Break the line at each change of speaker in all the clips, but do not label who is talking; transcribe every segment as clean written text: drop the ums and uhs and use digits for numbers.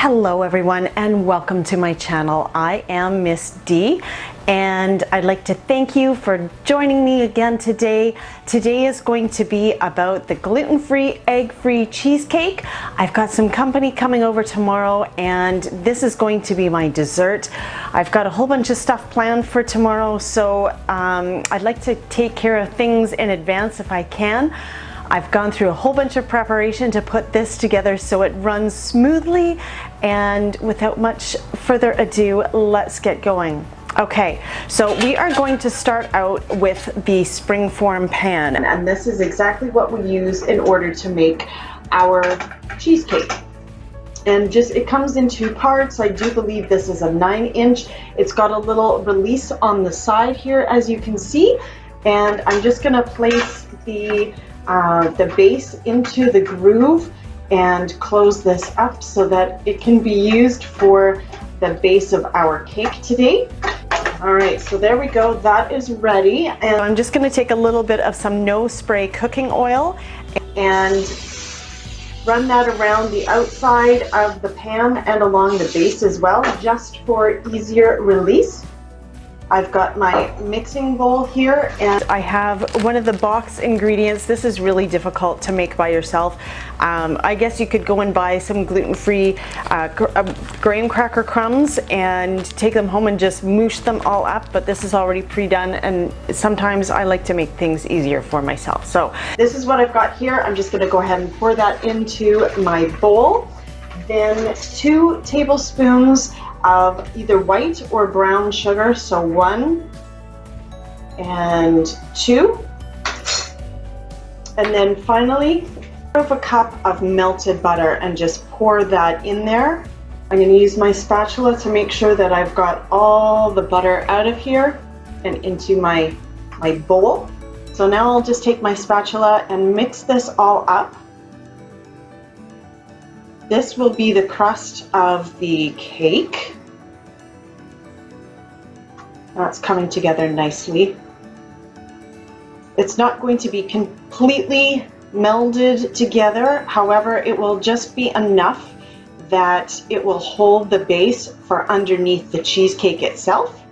Hello everyone and welcome to my channel. I am Miss D and I'd like to thank you for joining me again today. Today is going to be about the gluten-free, egg-free cheesecake. I've got some company coming over tomorrow and this is going to be my dessert. I've got a whole bunch of stuff planned for tomorrow, so I'd like to take care of things in advance if I can. I've gone through a whole bunch of preparation to put this together so it runs smoothly, and without much further ado, let's get going. Okay, so we are going to start out with the springform pan, and this is exactly what we use in order to make our cheesecake. And it comes in two parts. I do believe this is a 9-inch. It's got a little release on the side here, as you can see, and I'm just gonna place the base into the groove and close this up so that it can be used for the base of our cake today. All right, so there we go, that is ready. And I'm just gonna take a little bit of some no spray cooking oil and run that around the outside of the pan and along the base as well, just for easier release. I've got my mixing bowl here and I have one of the box ingredients. This is really difficult to make by yourself. I guess you could go and buy some gluten-free graham cracker crumbs and take them home and just moosh them all up, but this is already pre-done and sometimes I like to make things easier for myself. So this is what I've got here. I'm just going to go ahead and pour that into my bowl. Then 2 tablespoons of either white or brown sugar, so 1 and 2, and then finally a cup of melted butter, and just pour that in there. I'm going to use my spatula to make sure that I've got all the butter out of here and into my bowl. So now I'll just take my spatula and mix this all up. This will be the crust of the cake. That's coming together nicely. It's not going to be completely melded together, however, it will just be enough that it will hold the base for underneath the cheesecake itself.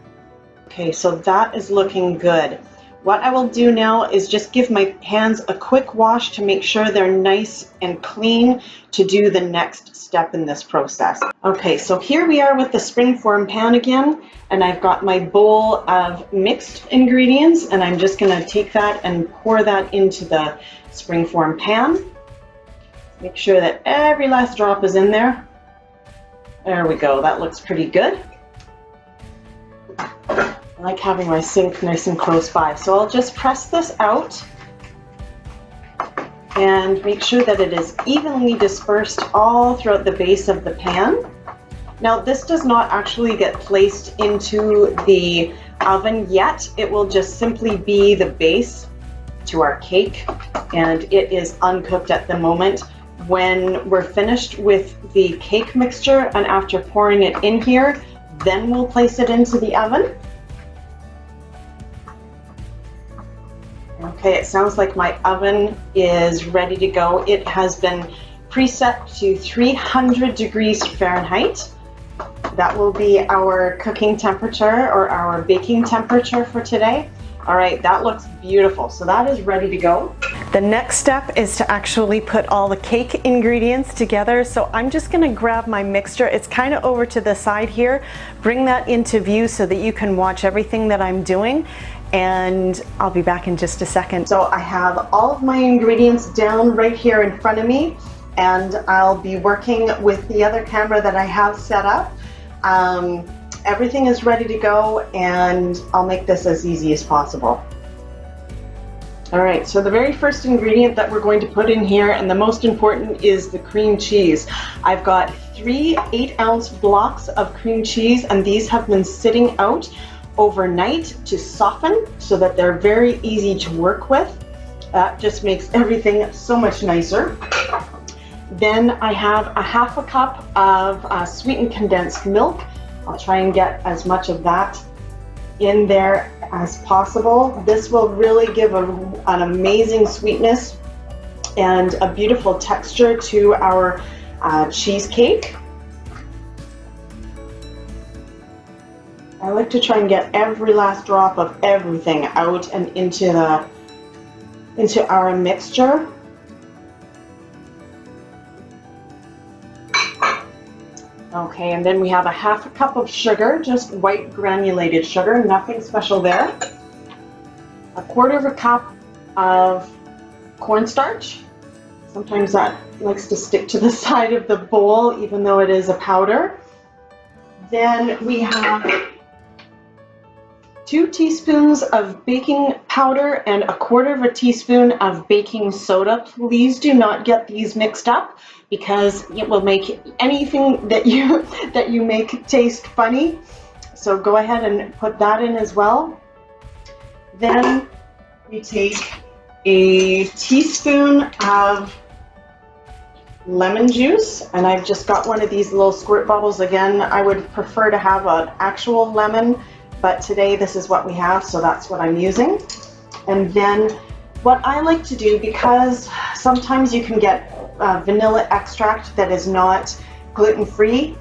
Okay, so that is looking good. What I will do now is just give my hands a quick wash to make sure they're nice and clean to do the next step in this process. Okay, so here we are with the springform pan again, and I've got my bowl of mixed ingredients, and I'm just gonna take that and pour that into the springform pan. Make sure that every last drop is in there. There we go, that looks pretty good. I like having my sink nice and close by. So I'll just press this out and make sure that it is evenly dispersed all throughout the base of the pan. Now this does not actually get placed into the oven yet. It will just simply be the base to our cake, and it is uncooked at the moment. When we're finished with the cake mixture and after pouring it in here, then we'll place it into the oven. Okay, it sounds like my oven is ready to go. It has been preset to 300 degrees Fahrenheit. That will be our cooking temperature or our baking temperature for today. All right, that looks beautiful. So that is ready to go. The next step is to actually put all the cake ingredients together. So I'm just gonna grab my mixture. It's kind of over to the side here. Bring that into view so that you can watch everything that I'm doing. And I'll be back in just a second. So I have all of my ingredients down right here in front of me, and I'll be working with the other camera that I have set up. Everything is ready to go, and I'll make this as easy as possible. All right, so the very first ingredient that we're going to put in here, and the most important, is the cream cheese. I've got 3 8-ounce blocks of cream cheese, and these have been sitting out overnight to soften so that they're very easy to work with. That just makes everything so much nicer. Then I have a half a cup of sweetened condensed milk. I'll try and get as much of that in there as possible. This will really give an amazing sweetness and a beautiful texture to our cheesecake. I like to try and get every last drop of everything out and into our mixture. Okay, and then we have a ½ cup of sugar, just white granulated sugar, nothing special there. A ½ cup of cornstarch. Sometimes that likes to stick to the side of the bowl, even though it is a powder. Then we have 2 teaspoons of baking powder and a ½ teaspoon of baking soda. Please do not get these mixed up because it will make anything that you make taste funny. So go ahead and put that in as well. Then we take a teaspoon of lemon juice, and I've just got one of these little squirt bottles. Again, I would prefer to have an actual lemon, but today this is what we have, so that's what I'm using. And then what I like to do, because sometimes you can get vanilla extract that is not gluten-free,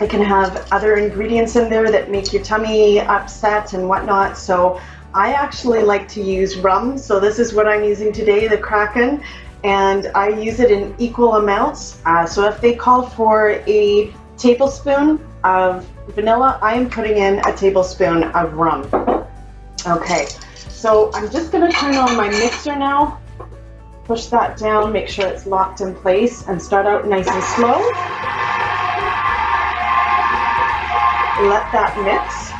it can have other ingredients in there that make your tummy upset and whatnot, so I actually like to use rum. So this is what I'm using today, the Kraken, and I use it in equal amounts. So if they call for a tablespoon of vanilla, I am putting in a tablespoon of rum. Okay, so I'm just going to turn on my mixer now, push that down, make sure it's locked in place, and start out nice and slow. Let that mix,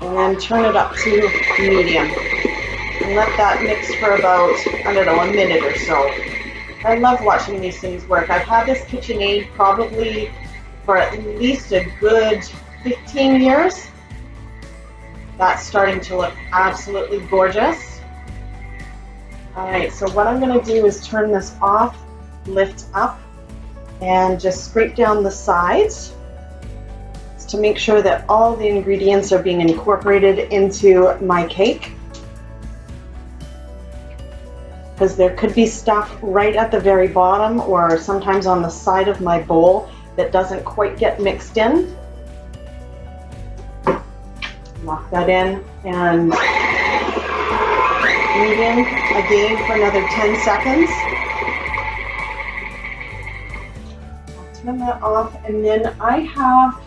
and then turn it up to medium. And let that mix for about, I don't know, a minute or so. I love watching these things work. I've had this KitchenAid probably for at least a good 15 years. That's starting to look absolutely gorgeous. All right, so what I'm going to do is turn this off, lift up, and just scrape down the sides to make sure that all the ingredients are being incorporated into my cake. Because there could be stuff right at the very bottom or sometimes on the side of my bowl that doesn't quite get mixed in. Lock that in and leave in again for another 10 seconds. I'll turn that off, and then I have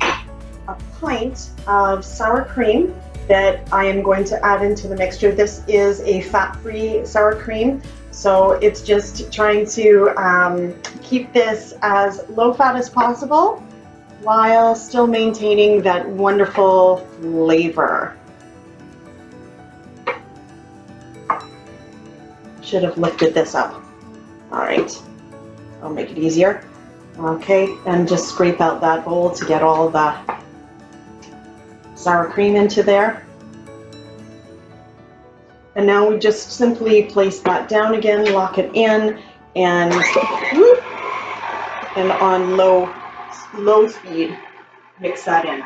a pint of sour cream that I am going to add into the mixture. This is a fat-free sour cream, so it's just trying to keep this as low fat as possible while still maintaining that wonderful flavor. Should have lifted this up. All right, I'll make it easier. Okay, and just scrape out that bowl to get all the sour cream into there. And now we just simply place that down again, lock it in, and whoop, and on low speed, mix that in.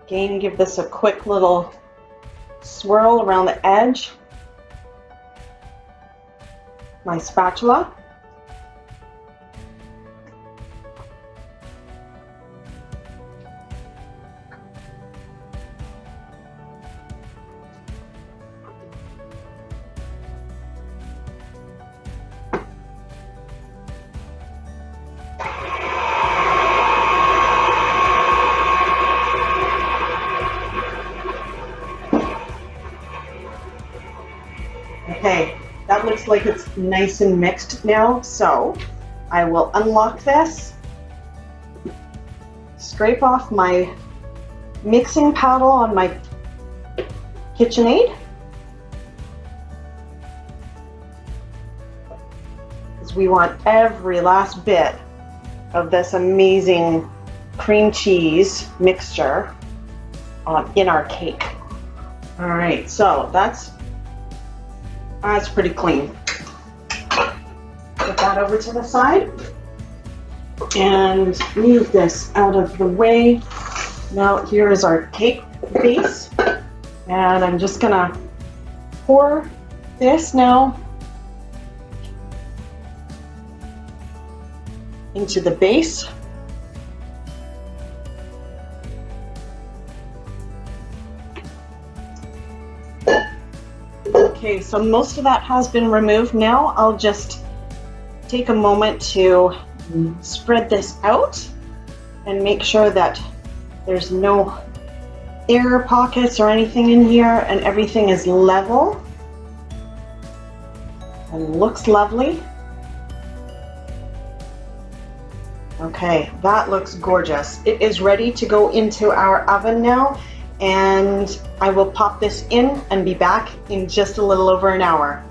Again, give this a quick little swirl around the edge. My spatula. Okay, that looks like it's nice and mixed now, so I will unlock this, scrape off my mixing paddle on my KitchenAid, because we want every last bit of this amazing cream cheese mixture in our cake. All right, so that's pretty clean. Put that over to the side and move this out of the way. Now here is our cake base, and I'm just gonna pour this now into the base. Okay, so most of that has been removed now. I'll just take a moment to spread this out and make sure that there's no air pockets or anything in here and everything is level and looks lovely. Okay, that looks gorgeous. It is ready to go into our oven now, and I will pop this in and be back in just a little over an hour.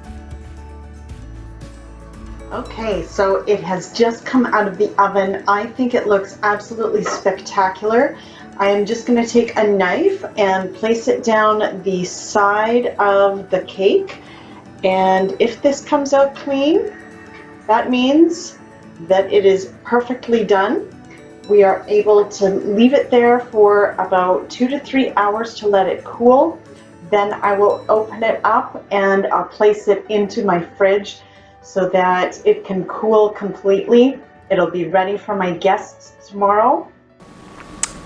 Okay, so it has just come out of the oven. I think it looks absolutely spectacular. I am just going to take a knife and place it down the side of the cake, and if this comes out clean, that means that it is perfectly done. We are able to leave it there for about 2 to 3 hours to let it cool. Then I will open it up and I'll place it into my fridge so that it can cool completely. It'll be ready for my guests tomorrow.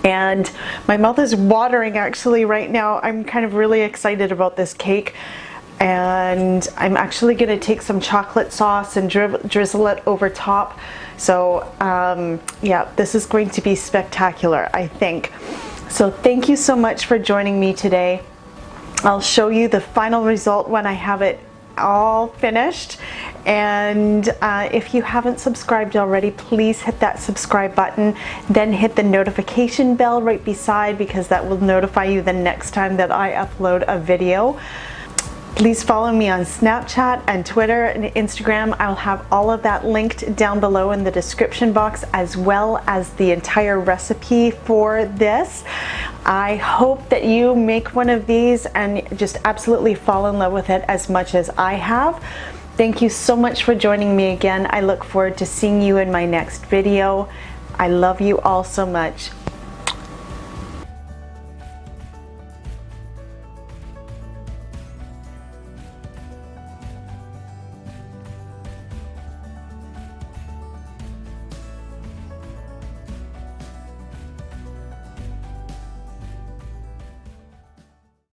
And my mouth is watering actually right now. I'm kind of really excited about this cake. And I'm actually going to take some chocolate sauce and drizzle it over top. So yeah, this is going to be spectacular, I think. So thank you so much for joining me today. I'll show you the final result when I have it all finished. And if you haven't subscribed already, please hit that subscribe button, then hit the notification bell right beside, because that will notify you the next time that I upload a video. Please follow me on Snapchat and Twitter and Instagram. I'll have all of that linked down below in the description box, as well as the entire recipe for this. I hope that you make one of these and just absolutely fall in love with it as much as I have. Thank you so much for joining me again. I look forward to seeing you in my next video. I love you all so much.